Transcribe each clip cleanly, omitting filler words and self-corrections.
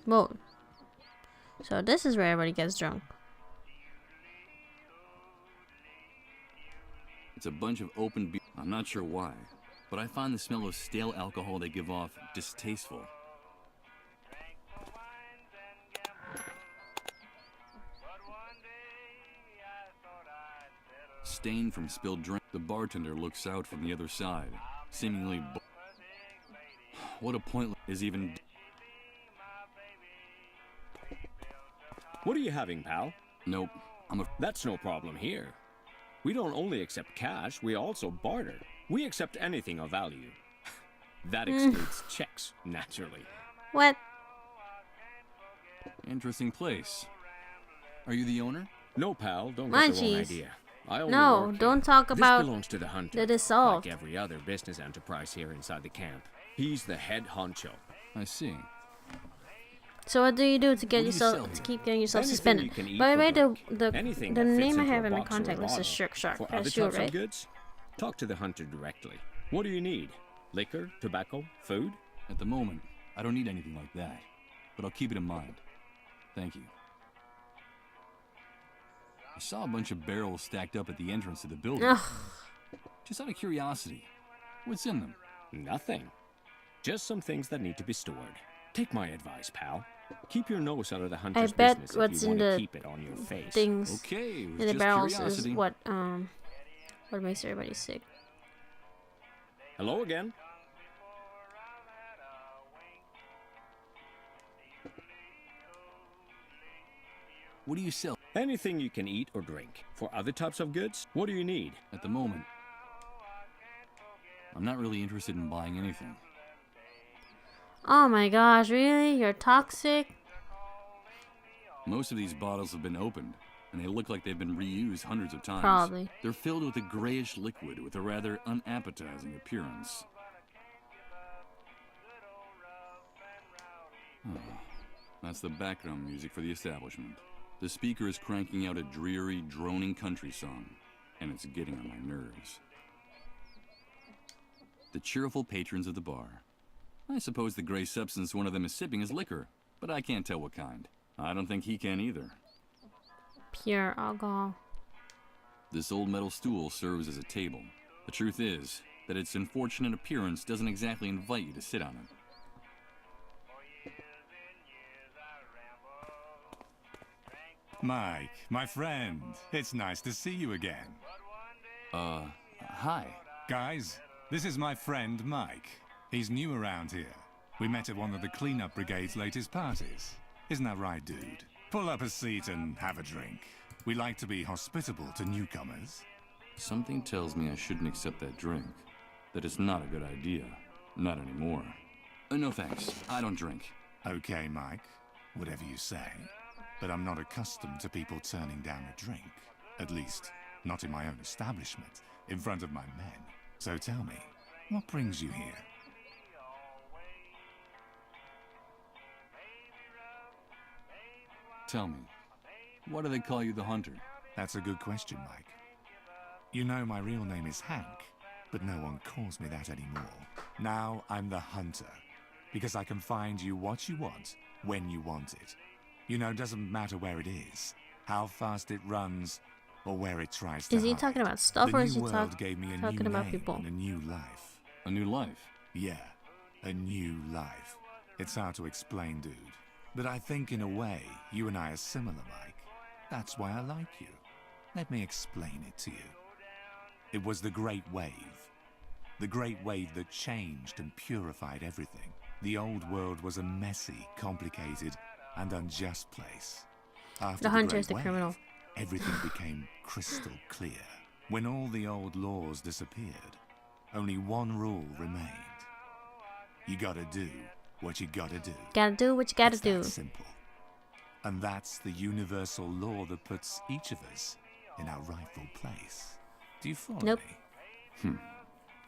Whoa. So this is where everybody gets drunk. It's a bunch of open beer. I'm not sure why, but I find the smell of stale alcohol they give off distasteful. Stain from spilled drink. The bartender looks out from the other side, seemingly. What a point is even. What are you having, pal? Nope. That's no problem here. We don't only accept cash, we also barter. We accept anything of value. That excludes checks, naturally. What? Interesting place. Are you the owner? No, pal, don't get the wrong Munchies. idea. I only No, work don't here. talk about This belongs to the hunter, the dissolved. like every other business enterprise here inside the camp. He's the head honcho. I see. So what do you do to get What do you sell yourself to here? keep getting yourself Anything suspended? you can eat By the or way, drink. Anything the that fits name I into a have in my box or a contact list is bottle. Shark Shark. For other That's you, types right? of goods, talk to the hunter directly. What do you need? Liquor, tobacco, food? At the moment, I don't need anything like that, but I'll keep it in mind. Thank you. I saw a bunch of barrels stacked up at the entrance to the building. Ugh. Just out of curiosity, what's in them? Nothing. Just some things that need to be stored. Take my advice, pal. Keep your nose out of the hunter's bet business what's if you in want to the keep it on your face. Things Okay, it was in the just barrels curiosity. is what makes everybody sick. Hello again. What do you sell? Anything you can eat or drink. For other types of goods, what do you need? At the moment, I'm not really interested in buying anything. Oh my gosh, really? You're toxic? Most of these bottles have been opened, and they look like they've been reused hundreds of times. Probably. They're filled with a grayish liquid with a rather unappetizing appearance. Oh, that's the background music for the establishment. The speaker is cranking out a dreary, droning country song, and it's getting on my nerves. The cheerful patrons of the bar. I suppose the gray substance one of them is sipping is liquor, but I can't tell what kind. I don't think he can either. Pure alcohol. This old metal stool serves as a table. The truth is that its unfortunate appearance doesn't exactly invite you to sit on it. Mike, my friend, it's nice to see you again. Hi. Guys, this is my friend Mike. He's new around here. We met at one of the cleanup brigade's latest parties. Isn't that right, dude? Pull up a seat and have a drink. We like to be hospitable to newcomers. Something tells me I shouldn't accept that drink. That it's not a good idea. Not anymore. No thanks. I don't drink. Okay, Mike, whatever you say. But I'm not accustomed to people turning down a drink. At least, not in my own establishment, in front of my men. So tell me, what brings you here? Tell me, why do they call you the Hunter? That's a good question, Mike. You know my real name is Hank, but no one calls me that anymore. Now I'm the Hunter, because I can find you what you want, when you want it. You know, it doesn't matter where it is, how fast it runs, or where it tries to Is he hide. talking about stuff The or new is he world gave me a talking new about name people? and a new life. A new life? Yeah, a new life. It's hard to explain, dude. But I think in a way, you and I are similar, Mike. That's why I like you. Let me explain it to you. It was the Great Wave. The Great Wave that changed and purified everything. The old world was a messy, complicated, and unjust place. After The Hunter Great is the Wave, criminal. everything became crystal clear. When all the old laws disappeared, only one rule remained. You gotta do what you gotta do. Gotta do what you gotta It's do. that simple. And that's the universal law that puts each of us in our rightful place. Do you follow Nope. me?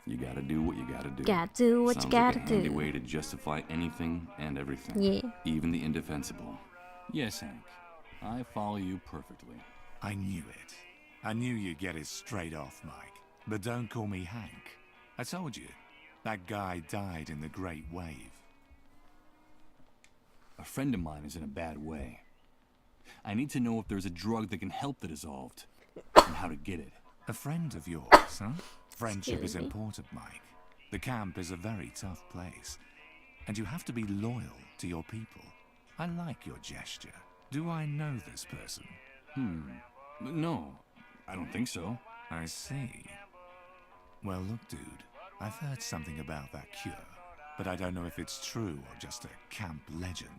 You gotta do what you gotta do. Gotta do what you Sounds gotta like a handy do. way to justify anything and everything. Yeah. Even the indefensible. Yes, Hank. I follow you perfectly. I knew it. I knew you'd get it straight off, Mike. But don't call me Hank. I told you, that guy died in the Great Wave. A friend of mine is in a bad way. I need to know if there's a drug that can help the dissolved, and how to get it. A friend of yours, huh? Friendship is Excuse me? important, Mike. The camp is a very tough place, and you have to be loyal to your people. I like your gesture. Do I know this person? No, I don't think so. I see. Well, look, dude, I've heard something about that cure, but I don't know if it's true or just a camp legend.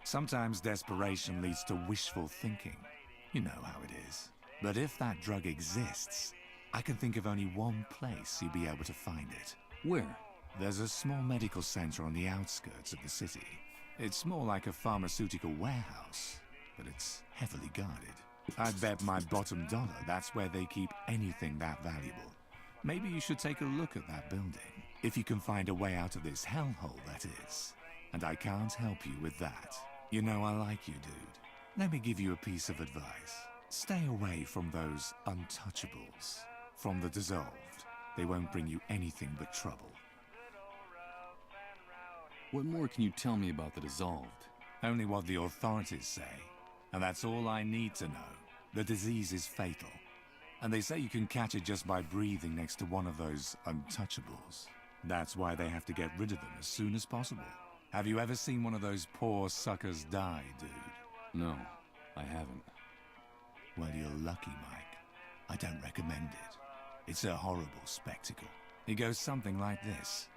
Sometimes desperation leads to wishful thinking. You know how it is. But if that drug exists, I can think of only one place you'd be able to find it. Where? There's a small medical center on the outskirts of the city. It's more like a pharmaceutical warehouse, but it's heavily guarded. I'd bet my bottom dollar that's where they keep anything that valuable. Maybe you should take a look at that building, if you can find a way out of this hellhole, that is. And I can't help you with that. You know I like you, dude. Let me give you a piece of advice. Stay away from those untouchables. From the dissolved. They won't bring you anything but trouble. What more can you tell me about the dissolved? Only what the authorities say. And that's all I need to know. The disease is fatal. And they say you can catch it just by breathing next to one of those untouchables. That's why they have to get rid of them as soon as possible. Have you ever seen one of those poor suckers die, dude? No, I haven't. Well, you're lucky, Mike. I don't recommend it. It's a horrible spectacle. It goes something like this.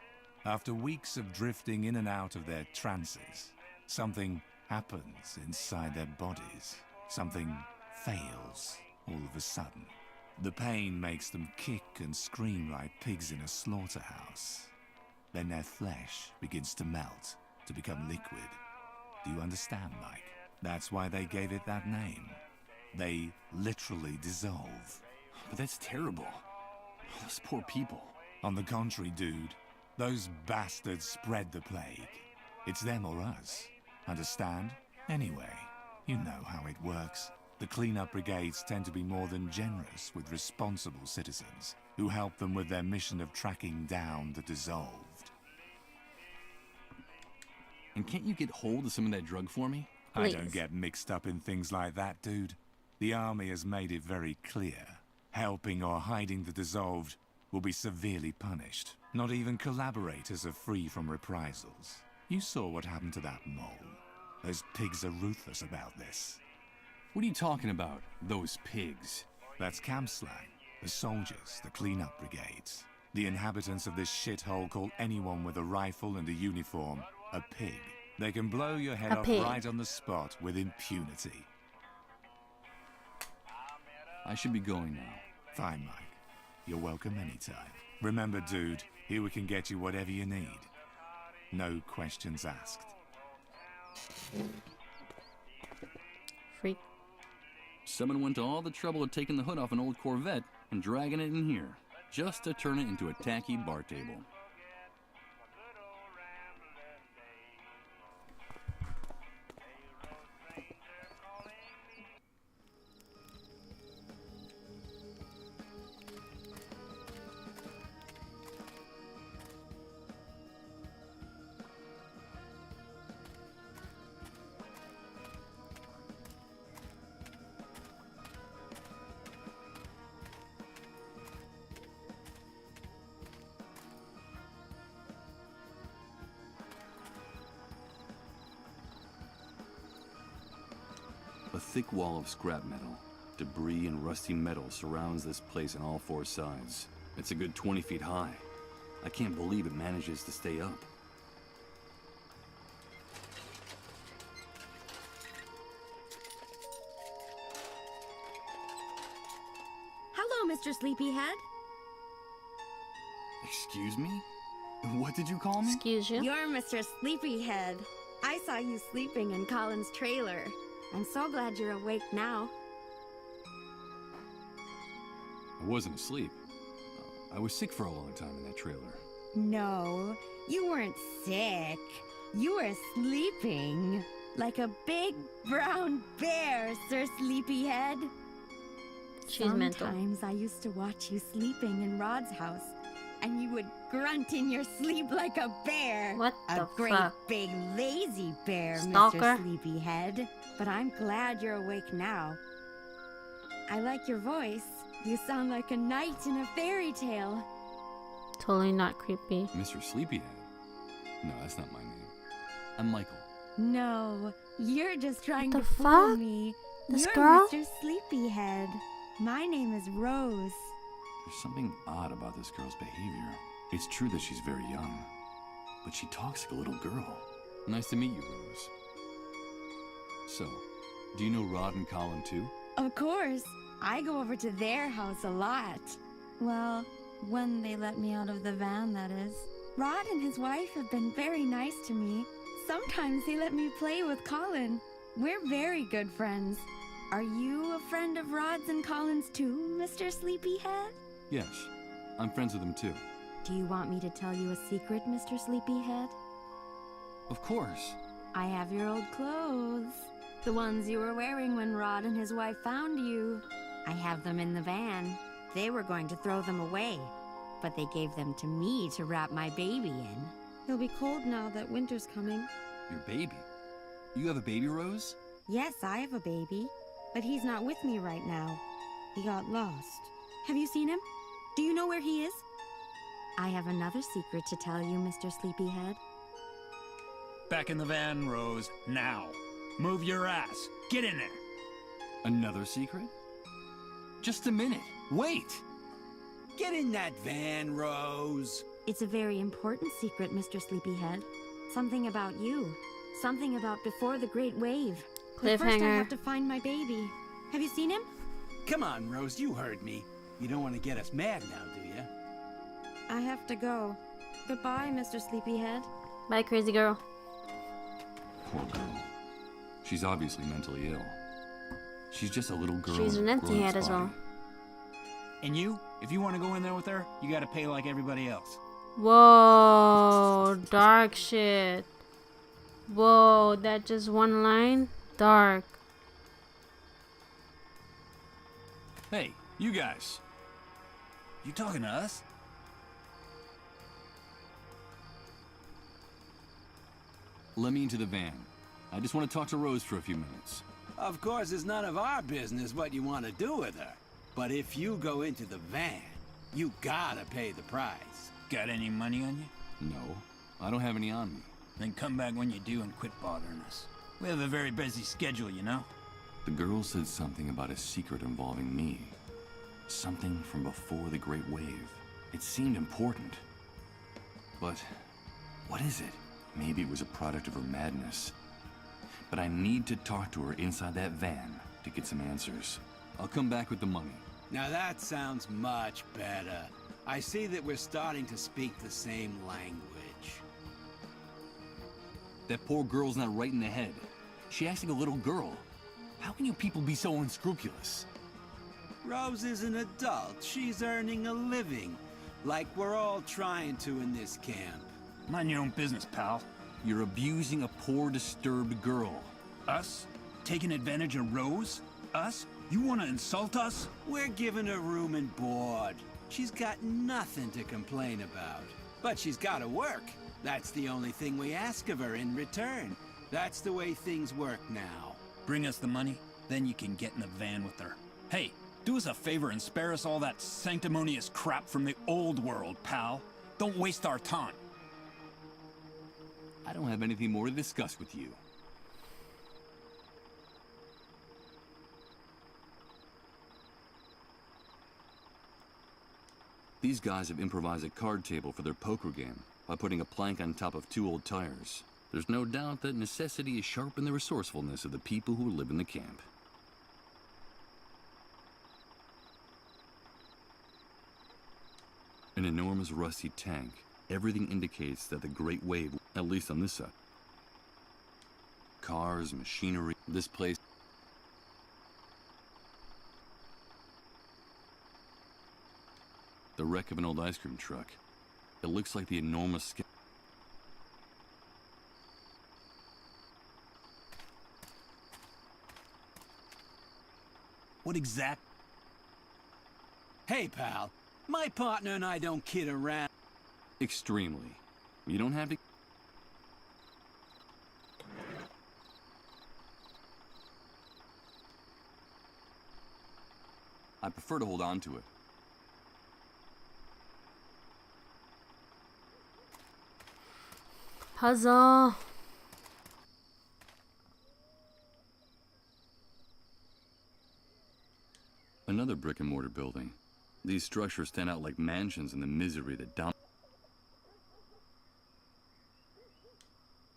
After weeks of drifting in and out of their trances, something happens inside their bodies. Something fails all of a sudden. The pain makes them kick and scream like pigs in a slaughterhouse. Then their flesh begins to melt, to become liquid. Do you understand, Mike? That's why they gave it that name. They literally dissolve. But that's terrible. Those poor people. On the contrary, dude, those bastards spread the plague. It's them or us. Understand? Anyway, you know how it works. The cleanup brigades tend to be more than generous with responsible citizens who help them with their mission of tracking down the dissolved. And can't you get hold of some of that drug for me? I don't Please. get mixed up in things like that, dude. The army has made it very clear. Helping or hiding the dissolved will be severely punished. Not even collaborators are free from reprisals. You saw what happened to that mole. Those pigs are ruthless about this. What are you talking about, those pigs? That's camp slang. The soldiers, the cleanup brigades. The inhabitants of this shithole call anyone with a rifle and a uniform a pig. They can blow your head A off pig. right on the spot with impunity. I should be going now. Fine, Mike. You're welcome anytime. Remember, dude, here we can get you whatever you need. No questions asked. Freak. Someone went to all the trouble of taking the hood off an old Corvette and dragging it in here, just to turn it into a tacky bar table. A thick wall of scrap metal, debris and rusty metal surrounds this place on all four sides. It's a good 20 feet high. I can't believe it manages to stay up. Hello, Mr. Sleepyhead. Excuse me? What did you call me? Excuse you. You're Mr. Sleepyhead. I saw you sleeping in Colin's trailer. I'm so glad you're awake now. I wasn't asleep. I was sick for a long time in that trailer. No, you weren't sick. You were sleeping. Like a big brown bear, Sir Sleepyhead. She's mental. Sometimes I used to watch you sleeping in Rod's house, and you would grunt in your sleep like a bear. What a the great fuck? big lazy bear, Stalker. Mr. Sleepyhead. But I'm glad you're awake now. I like your voice. You sound like a knight in a fairy tale. Totally not creepy. Mr. Sleepyhead? No, that's not my name. I'm Michael. No, you're just trying the to fool fuck? me. This You're girl? Mr. Sleepyhead. My name is Rose. There's something odd about this girl's behavior. It's true that she's very young, but she talks like a little girl. Nice to meet you, Rose. So, do you know Rod and Colin too? Of course. I go over to their house a lot. Well, when they let me out of the van, that is. Rod and his wife have been very nice to me. Sometimes they let me play with Colin. We're very good friends. Are you a friend of Rod's and Colin's too, Mr. Sleepyhead? Yes, I'm friends with them too. Do you want me to tell you a secret, Mr. Sleepyhead? Of course. I have your old clothes. The ones you were wearing when Rod and his wife found you. I have them in the van. They were going to throw them away, but they gave them to me to wrap my baby in. He'll be cold now that winter's coming. Your baby? You have a baby, Rose? Yes, I have a baby, but he's not with me right now. He got lost. Have you seen him? Do you know where he is? I have another secret to tell you, Mr. Sleepyhead. Back in the van, Rose. Now. Move your ass. Get in there. Another secret? Just a minute. Wait! Get in that van, Rose. It's a very important secret, Mr. Sleepyhead. Something about you. Something about before the Great Wave. But first I Cliffhanger. have to find my baby. Have you seen him? Come on, Rose, you heard me. You don't want to get us mad now, do you? I have to go. Goodbye, Mr. Sleepyhead. Bye, crazy girl. Poor girl. She's obviously mentally ill. She's just a little girl. She's in an a empty grown-up's head as well. body. And you, if you want to go in there with her, you gotta pay like everybody else. Whoa, dark shit. Whoa, that just one line? Dark. Hey, you guys. You talking to us? Let me into the van. I just want to talk to Rose for a few minutes. Of course, it's none of our business what you want to do with her. But if you go into the van, you gotta pay the price. Got any money on you? No, I don't have any on me. Then come back when you do and quit bothering us. We have a very busy schedule, you know? The girl said something about a secret involving me. Something from before the Great Wave. It seemed important. But what is it? Maybe it was a product of her madness. But I need to talk to her inside that van to get some answers. I'll come back with the money. Now that sounds much better. I see that we're starting to speak the same language. That poor girl's not right in the head. She acts like a little girl. How can you people be so unscrupulous? Rose is an adult. She's earning a living. Like we're all trying to in this camp. Mind your own business, pal. You're abusing a poor, disturbed girl. Us? Taking advantage of Rose? Us? You want to insult us? We're giving her room and board. She's got nothing to complain about. But she's got to work. That's the only thing we ask of her in return. That's the way things work now. Bring us the money, then you can get in the van with her. Hey, do us a favor and spare us all that sanctimonious crap from the old world, pal. Don't waste our time. I don't have anything more to discuss with you. These guys have improvised a card table for their poker game by putting a plank on top of 2 old tires. There's no doubt that necessity is sharpened the resourcefulness of the people who live in the camp. An enormous rusty tank. Everything indicates that the Great Wave, at least on this side. Cars, machinery, this place. The wreck of an old ice cream truck. It looks like the enormous What exact? Hey, pal. My partner and I don't kid around. Extremely. You don't have to... I prefer to hold on to it. Puzzle. Another brick and mortar building. These structures stand out like mansions in the misery that dominates.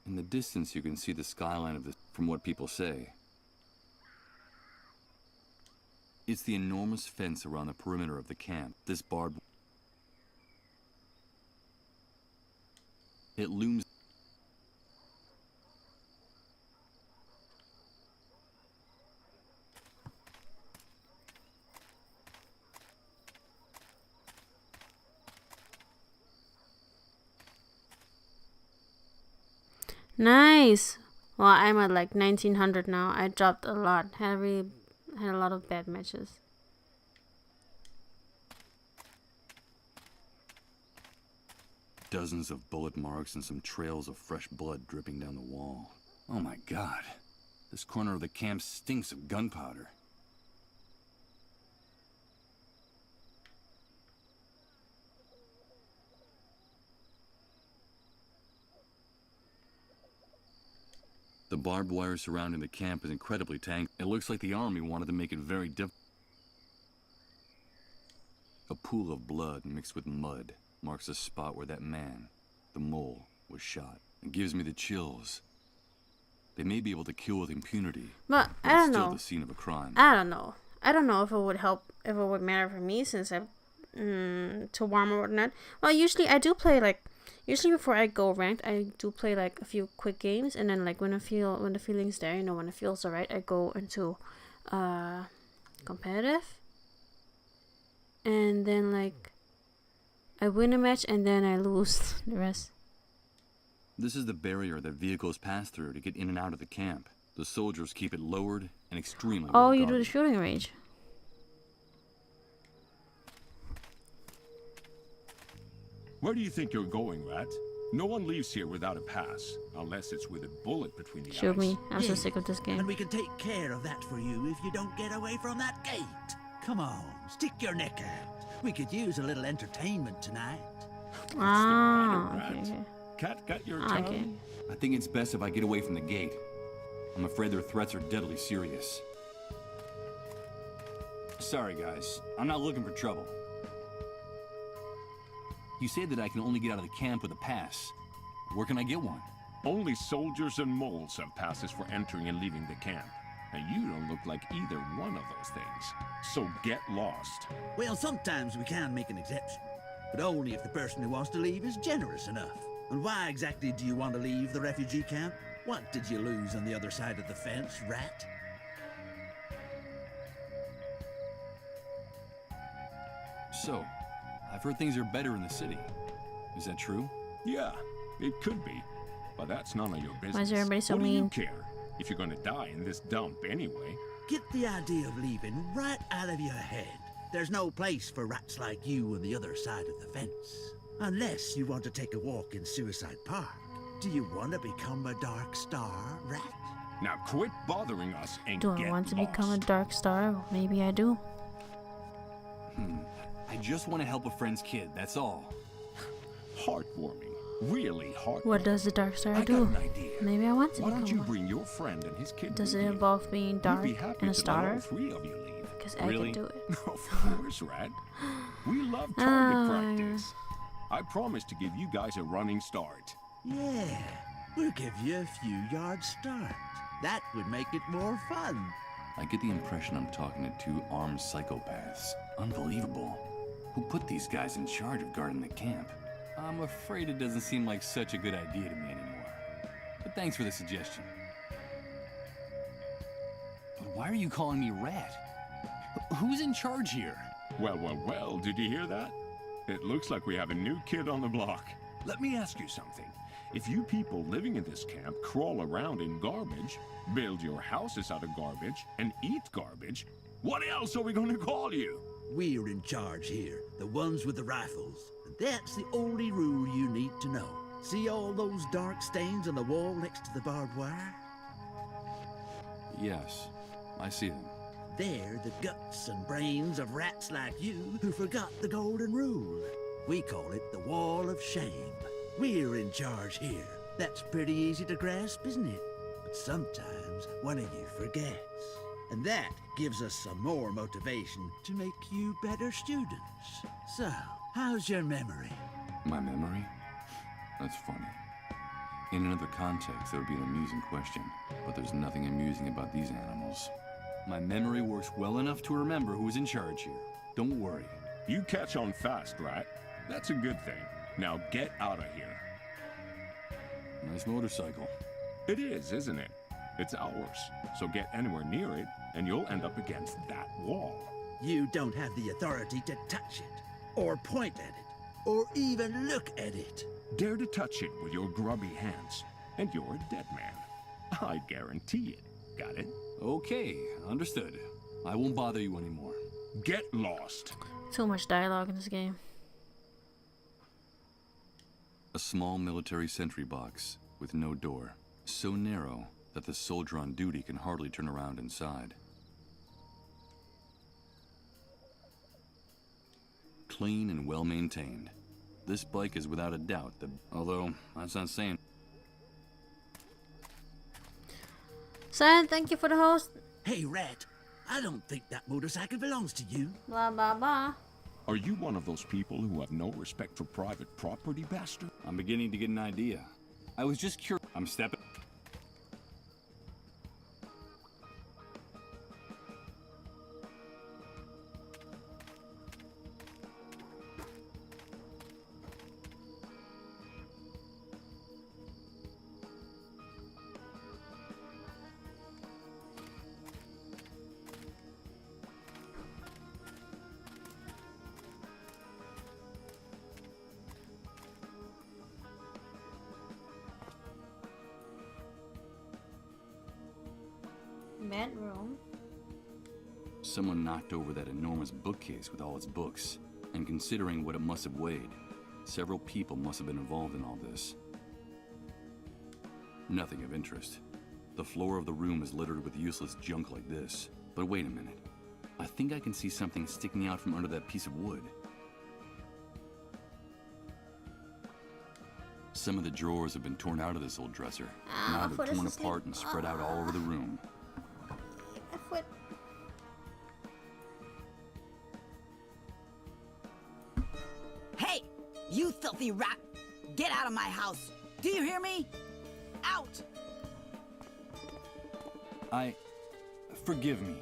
In the distance, you can see the skyline of this, from what people say. It's the enormous fence around the perimeter of the camp. This barbed... It looms... Nice. Well, I'm at like 1900 now. I dropped a lot. Had a lot of bad matches. Dozens of bullet marks and some trails of fresh blood dripping down the wall. Oh my god. This corner of the camp stinks of gunpowder. The barbed wire surrounding the camp is incredibly tangled. It looks like the army wanted to make it very difficult. A pool of blood mixed with mud marks the spot where that man, the mole, was shot. It gives me the chills. They may be able to kill with impunity, But but I it's don't still know. the scene of a crime. I don't know. I don't know if it would help, if it would matter for me since I'm to warm or whatnot. Well, usually I do play like, usually before I go ranked, I do play like a few quick games, and then like when the feeling's there, you know, when it feels alright, I go into competitive, and then like I win a match and then I lose the rest. This is the barrier that vehicles pass through to get in and out of the camp. The soldiers keep it lowered and extremely Oh, well you do the guarded. shooting range. Where do you think you're going, Rat? No one leaves here without a pass, unless it's with a bullet between the Shoot eyes. me. I'm so Yeah, sick of this And game. we can take care of that for you if you don't get away from that gate. Come on, stick your neck out. We could use a little entertainment tonight. Ah, Rat. okay, okay. Cat got your Ah, tongue? okay. I think it's best if I get away from the gate. I'm afraid their threats are deadly serious. Sorry, guys. I'm not looking for trouble. You say that I can only get out of the camp with a pass. Where can I get one? Only soldiers and moles have passes for entering and leaving the camp. And you don't look like either one of those things. So get lost. Well, sometimes we can make an exception, but only if the person who wants to leave is generous enough. And why exactly do you want to leave the refugee camp? What did you lose on the other side of the fence, Rat? So, I've heard things are better in the city. Is that true? Yeah, it could be. But that's none of your business. Why is everybody so what do you mean? care? If you're gonna die in this dump anyway. Get the idea of leaving right out of your head. There's no place for rats like you on the other side of the fence. Unless you want to take a walk in Suicide Park. Do you want to become a Dark Star, Rat? Now quit bothering us and Do get I want to lost. become a dark star? Maybe I do. I just want to help a friend's kid, that's all. Heartwarming. Really heartwarming. What does the dark star I got do? an idea. Maybe I want to Why don't become you one. bring your friend and his kid Does with it you? involve being We'd dark be happy and a to let all starter? three of you leave. Because I Really? can do it. Of course, Rat. We love target Ah. practice. I promise to give you guys a running start. Yeah, we'll give you a few yards start. That would make it more fun. I get the impression I'm talking to two armed psychopaths. Unbelievable. Who put these guys in charge of guarding the camp? I'm afraid it doesn't seem like such a good idea to me anymore. But thanks for the suggestion. But why are you calling me Rat? Who's in charge here? Well, did you hear that? It looks like we have a new kid on the block. Let me ask you something. If you people living in this camp crawl around in garbage, build your houses out of garbage, and eat garbage, what else are we going to call you? We're in charge here, the ones with the rifles. And That's the only rule you need to know. See all those dark stains on the wall next to the barbed wire? Yes, I see them. They're the guts and brains of rats like you who forgot the golden rule. We call it the Wall of Shame. We're in charge here. That's pretty easy to grasp, isn't it? But sometimes one of you forgets. And that gives us some more motivation to make you better students. So, how's your memory? My memory? That's funny. In another context, that would be an amusing question, but there's nothing amusing about these animals. My memory works well enough to remember who's in charge here. Don't worry. You catch on fast, Rat. That's a good thing. Now get out of here. Nice motorcycle. It is, isn't it? It's ours. So get anywhere near it, and you'll end up against that wall. You don't have the authority to touch it, or point at it, or even look at it. Dare to touch it with your grubby hands, and you're a dead man. I guarantee it. Got it? Okay, understood. I won't bother you anymore. Get lost. Too much dialogue in this game. A small military sentry box with no door, so narrow that the soldier on duty can hardly turn around inside. Clean and well maintained. This bike is without a doubt although that's not saying. Son, thank you for the host. Hey, Rat, I don't think that motorcycle belongs to you. Blah blah blah. Are you one of those people who have no respect for private property, bastard? I'm beginning to get an idea. I was just curious. I'm stepping. Bedroom. Someone knocked over that enormous bookcase with all its books, and considering what it must have weighed, several people must have been involved in all this. Nothing of interest. The floor of the room is littered with useless junk like this. But wait a minute. I think I can see something sticking out from under that piece of wood. Some of the drawers have been torn out of this old dresser. Now they're torn apart and spread out all over the room. Hey, you filthy rat! Get out of my house! Do you hear me? Out! Forgive me.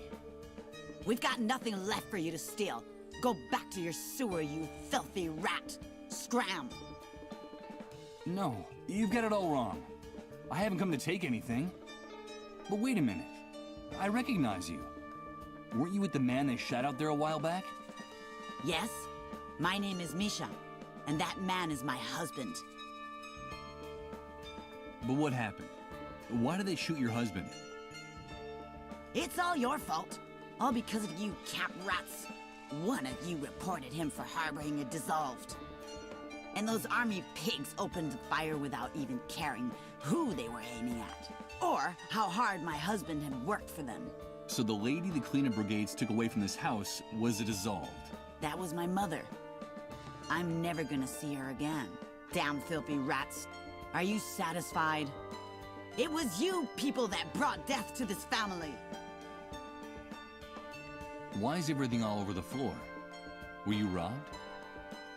We've got nothing left for you to steal. Go back to your sewer, you filthy rat! Scram! No, you've got it all wrong. I haven't come to take anything. But wait a minute. I recognize you. Weren't you with the man they shot out there a while back? Yes, my name is Misha, and that man is my husband. But what happened? Why did they shoot your husband? It's all your fault. All because of you camp rats. One of you reported him for harboring a dissolved. And those army pigs opened fire without even caring who they were aiming at, or how hard my husband had worked for them. So the lady the cleanup brigades took away from this house was a dissolved. That was my mother. I'm never gonna see her again. Damn filthy rats. Are you satisfied? It was you people that brought death to this family. Why is everything all over the floor? Were you robbed?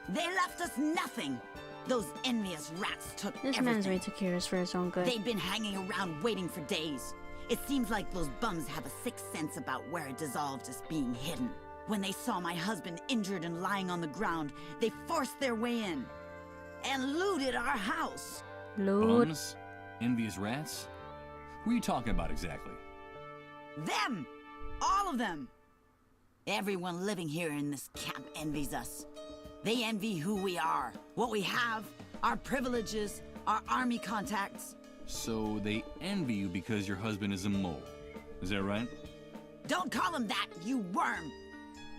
They left us nothing. Those envious rats took This everything. man's way too curious for his own good. They've been hanging around waiting for days. It seems like those bums have a sixth sense about where a dissolved is being hidden. When they saw my husband injured and lying on the ground, they forced their way in and looted our house. Loot. Bums? Envious rats? Who are you talking about exactly? Them! All of them! Everyone living here in this camp envies us. They envy who we are, what we have, our privileges, our army contacts. So they envy you because your husband is a mole. Is that right? Don't call him that, you worm!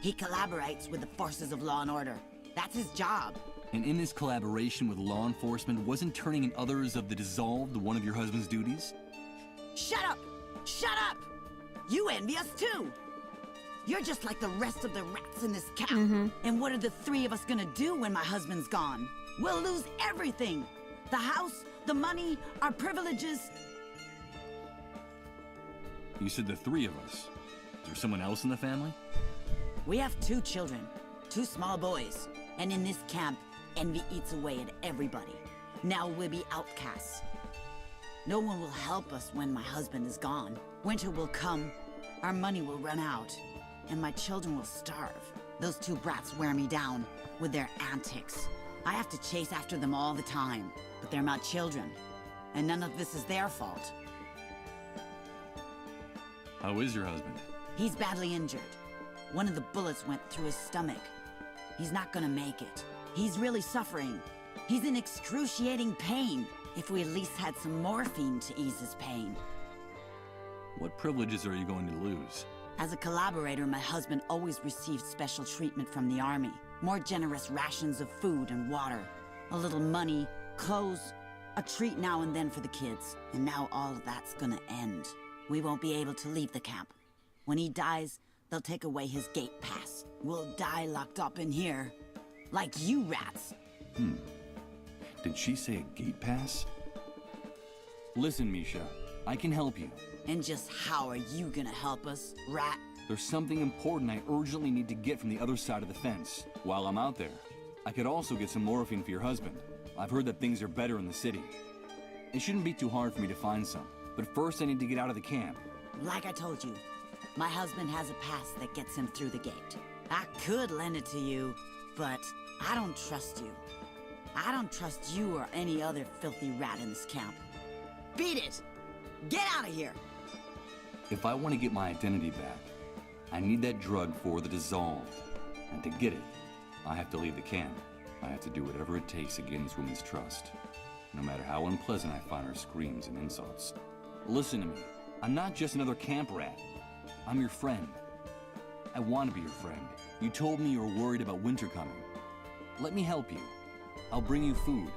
He collaborates with the forces of law and order. That's his job. And in this collaboration with law enforcement, wasn't turning in others of the dissolved one of your husband's duties? Shut up! Shut up! You envy us too! You're just like the rest of the rats in this camp. And what are the three of us gonna do when my husband's gone? We'll lose everything! The house, the money, our privileges. You said the three of us. Is there someone else in the family? We have 2 children, 2 small boys. And in this camp, envy eats away at everybody. Now we'll be outcasts. No one will help us when my husband is gone. Winter will come, our money will run out, and my children will starve. Those 2 brats wear me down with their antics. I have to chase after them all the time, but they're my children, and none of this is their fault. How is your husband? He's badly injured. One of the bullets went through his stomach. He's not gonna make it. He's really suffering. He's in excruciating pain. If we at least had some morphine to ease his pain. What privileges are you going to lose? As a collaborator, my husband always received special treatment from the army. More generous rations of food and water. A little money, clothes, a treat now and then for the kids. And now all of that's gonna end. We won't be able to leave the camp. When he dies, they'll take away his gate pass. We'll die locked up in here. Like you rats. Did she say a gate pass? Listen, Misha, I can help you. And just how are you gonna help us, rat? There's something important I urgently need to get from the other side of the fence. While I'm out there, I could also get some morphine for your husband. I've heard that things are better in the city. It shouldn't be too hard for me to find some, but first I need to get out of the camp. Like I told you, my husband has a pass that gets him through the gate. I could lend it to you, but I don't trust you. I don't trust you or any other filthy rat in this camp. Beat it! Get out of here! If I want to get my identity back, I need that drug for the dissolved. And to get it, I have to leave the camp. I have to do whatever it takes to gain this woman's trust, no matter how unpleasant I find her screams and insults. Listen to me. I'm not just another camp rat. I'm your friend. I want to be your friend. You told me you were worried about winter coming. Let me help you. I'll bring you food.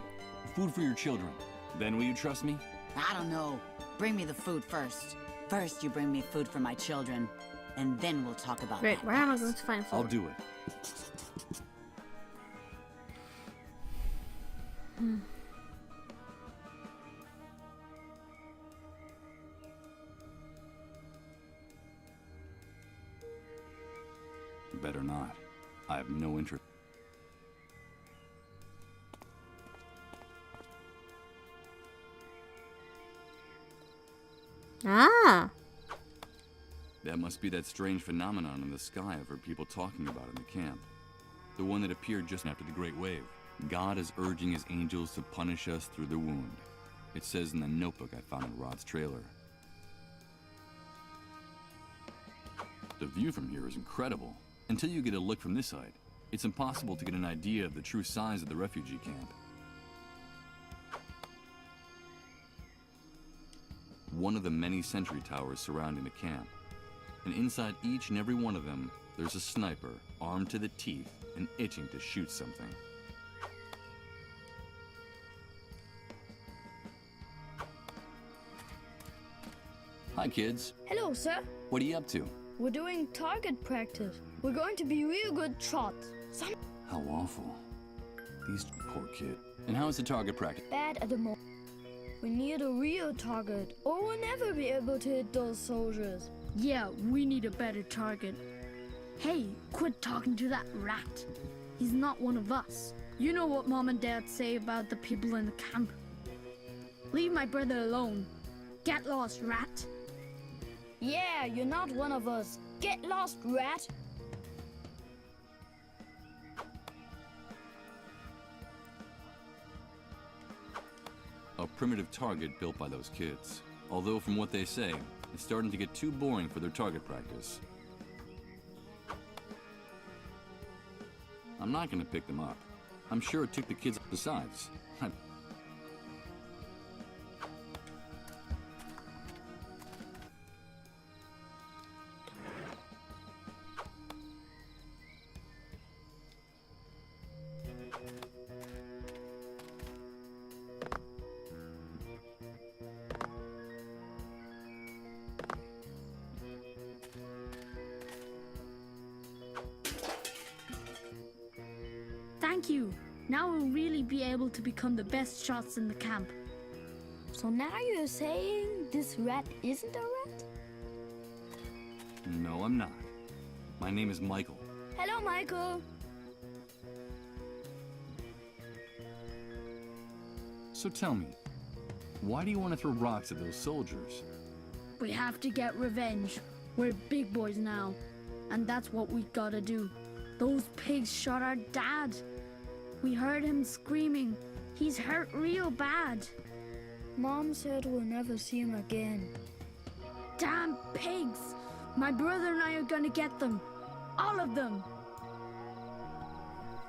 Food for your children. Then will you trust me? I don't know. Bring me the food first. First you bring me food for my children, and then we'll talk about Wait, that where am I pass. going to find food? I'll do it. Better not. I have no interest. Ah! That must be that strange phenomenon in the sky I've heard people talking about in the camp. The one that appeared just after the Great Wave. God is urging his angels to punish us through the wound. It says in the notebook I found in Rod's trailer. The view from here is incredible. Until you get a look from this side, it's impossible to get an idea of the true size of the refugee camp. One of the many sentry towers surrounding the camp. And inside each and every one of them, there's a sniper, armed to the teeth and itching to shoot something. Hi, kids. Hello, sir. What are you up to? We're doing target practice. We're going to be real good shots. Some How awful. These poor kid. And how is the target practice? bad at the moment. We need a real target, or we'll never be able to hit those soldiers. Yeah, we need a better target. Hey, quit talking to that rat. He's not one of us. You know what Mom and Dad say about the people in the camp. Leave my brother alone. Get lost, rat. Yeah, you're not one of us. Get lost, rat. A primitive target built by those kids. Although from what they say, it's starting to get too boring for their target practice. I'm not gonna pick them up. I'm sure it took the kids besides. Thank you. Now we'll really be able to become the best shots in the camp. So now you're saying this rat isn't a rat? No, I'm not. My name is Michael. Hello, Michael. So tell me, why do you want to throw rocks at those soldiers? We have to get revenge. We're big boys now, and that's what we gotta do. Those pigs shot our dad. We heard him screaming. He's hurt real bad. Mom said we'll never see him again. Damn pigs! My brother and I are gonna get them. All of them.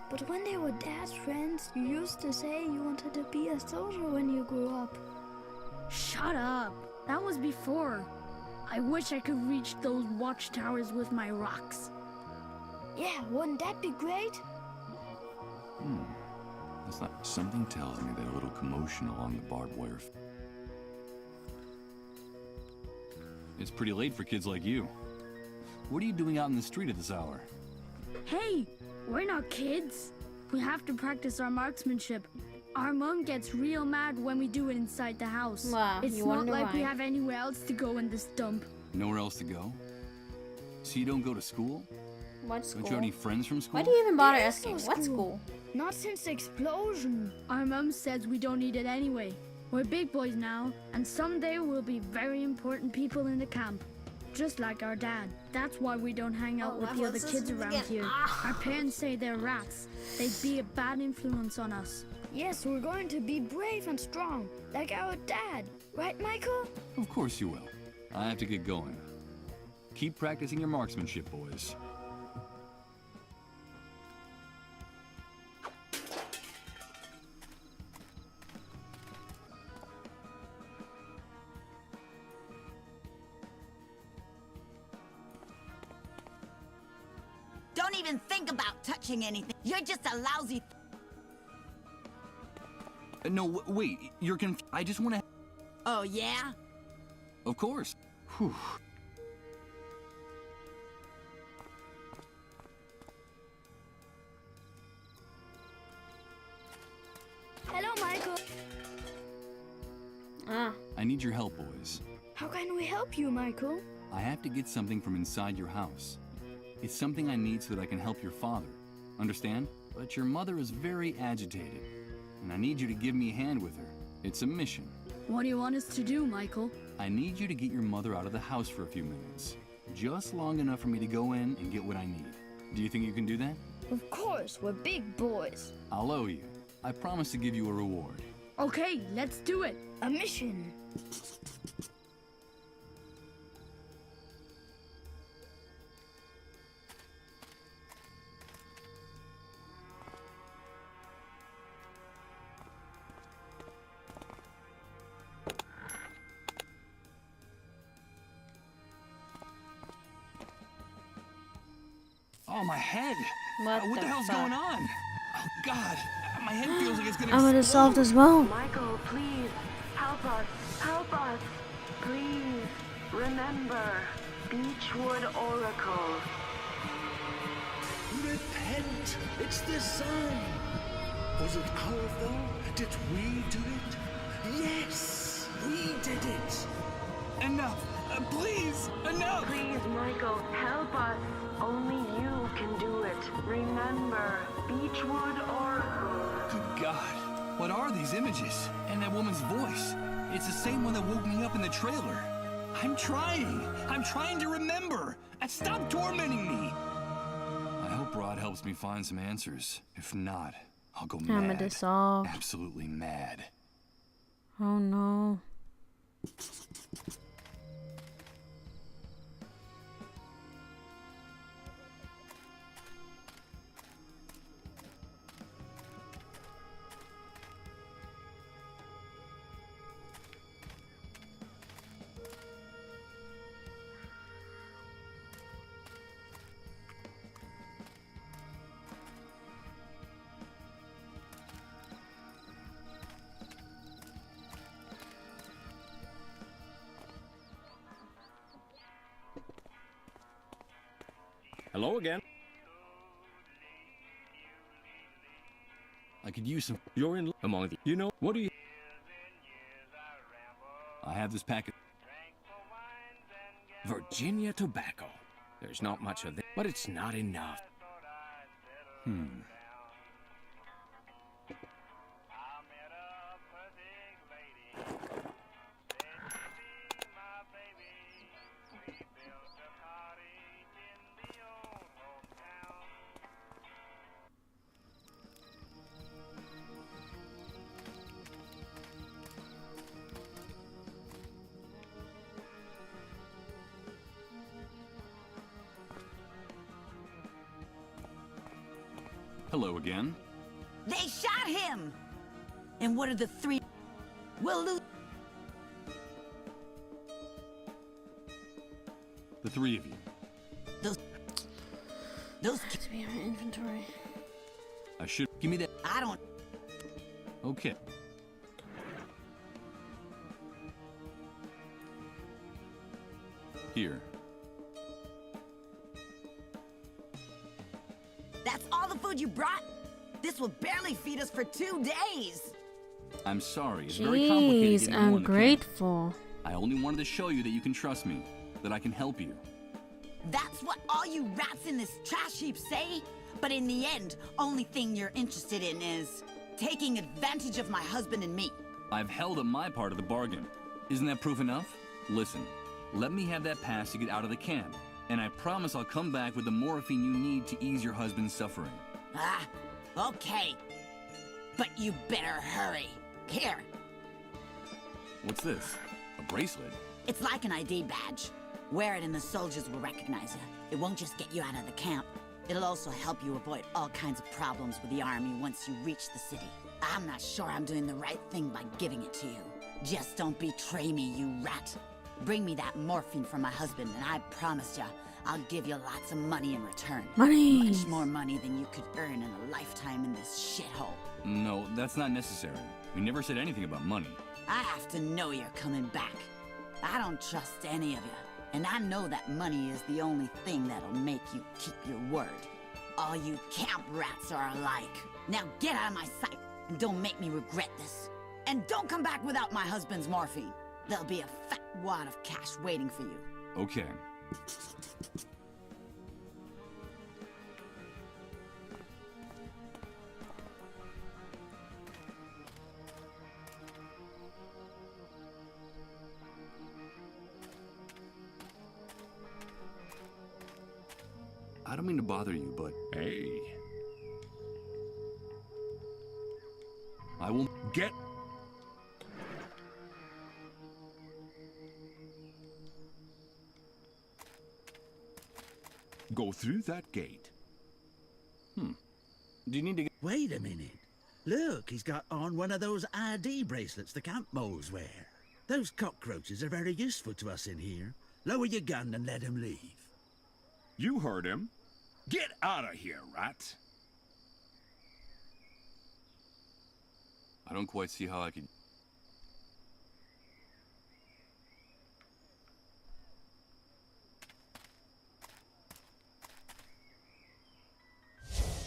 But when they were Dad's friends, you used to say you wanted to be a soldier when you grew up. Shut up. That was before. I wish I could reach those watchtowers with my rocks. Yeah, wouldn't that be great? It's like something tells me that a little commotion along the barbed wire. It's pretty late for kids like you. What are you doing out in the street at this hour? Hey, we're not kids. We have to practice our marksmanship. Our mom gets real mad when we do it inside the house. Wow, it's you not wonder like we why. have anywhere else to go in this dump. Nowhere else to go? So you don't go to school? What school? Don't you have any friends from school? Why do you even bother There is asking? no What school. school? Not since the explosion. Our mom says we don't need it anyway. We're big boys now, and someday we'll be very important people in the camp. Just like our dad. That's why we don't hang out with the other kids around here. Our parents say they're rats. They'd be a bad influence on us. Yes, we're going to be brave and strong, like our dad. Right, Michael? Of course you will. I have to get going. Keep practicing your marksmanship, boys. Don't even think about touching anything. You're just a lousy... No, wait. You're I just want to... Oh, yeah? Of course. Whew. Hello, Michael. I need your help, boys. How can we help you, Michael? I have to get something from inside your house. It's something I need so that I can help your father. Understand? But your mother is very agitated, and I need you to give me a hand with her. It's a mission. What do you want us to do, Michael? I need you to get your mother out of the house for a few minutes. Just long enough for me to go in and get what I need. Do you think you can do that? Of course, we're big boys. I'll owe you. I promise to give you a reward. Okay, let's do it. A mission. Oh, my head! What What the the hell's fuck? going on? Oh, God! My head feels like it's gonna I'm gonna solve this well. Michael, please, help us, help us. Please, remember, Beechwood Oracle. Repent! It's the sign! Was it our fault? Did we do it? Yes! We did it! Enough! Please! Enough! Please, Michael, help us. Only you can do it. Remember, Beechwood Oracle. Good God! What are these images? And that woman's voice? It's the same one that woke me up in the trailer. I'm trying! I'm trying to remember! And stop tormenting me! I hope Rod helps me find some answers. If not, I'll go I'm mad. gonna dissolve. Absolutely mad. Oh no. Hello again. could use some. You're in among the. You know, what do you. I have this packet. Virginia tobacco. There's not much of it, but it's not enough. Hello again. They shot him! And what are the three? We'll lose. The three of you. Those To be in my inventory. I should. Give me that. I don't. Okay. Here. That's all the food you brought? This will barely feed us for 2 days. I'm sorry. It's very complicated. Jeez, getting you on the camp. ungrateful. I only wanted to show you that you can trust me, that I can help you. That's what all you rats in this trash heap say? But in the end, only thing you're interested in is taking advantage of my husband and me. I've held up my part of the bargain. Isn't that proof enough? Listen, let me have that pass to get out of the camp, and I promise I'll come back with the morphine you need to ease your husband's suffering. Ah, okay. But you better hurry. Here. What's this? A bracelet? It's like an ID badge. Wear it and the soldiers will recognize you. It won't just get you out of the camp. It'll also help you avoid all kinds of problems with the army once you reach the city. I'm not sure I'm doing the right thing by giving it to you. Just don't betray me, you rat. Bring me that morphine from my husband, and I promise you, I'll give you lots of money in return. Money! Much more money than you could earn in a lifetime in this shithole. No, that's not necessary. We never said anything about money. I have to know you're coming back. I don't trust any of you. And I know that money is the only thing that'll make you keep your word. All you camp rats are alike. Now get out of my sight, and don't make me regret this. And don't come back without my husband's morphine. There'll be a fat wad of cash waiting for you. Okay. I don't mean to bother you, but Hey, I will get. Go through that gate. Do you need to get... Wait a minute. Look, he's got on one of those ID bracelets the camp moles wear. Those cockroaches are very useful to us in here. Lower your gun and let him leave. You heard him. Get out of here, rat. I don't quite see how I could...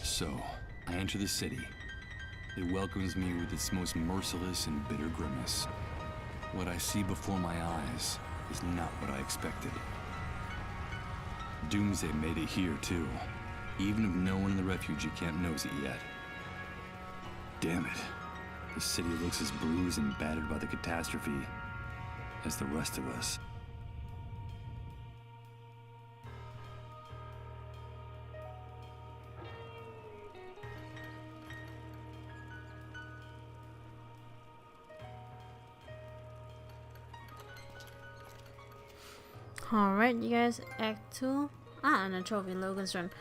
So, I enter the city. It welcomes me with its most merciless and bitter grimace. What I see before my eyes is not what I expected. Doomsday made it here, too. Even if no one in the refugee camp knows it yet. Damn it. The city looks as bruised and battered by the catastrophe as the rest of us. Alright, you guys, Act 2. And a trophy, Logan's Run.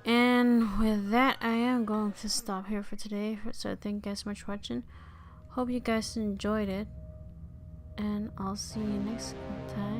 And with that, I am going to stop here for today. So thank you guys so much for watching. Hope you guys enjoyed it. And I'll see you next time.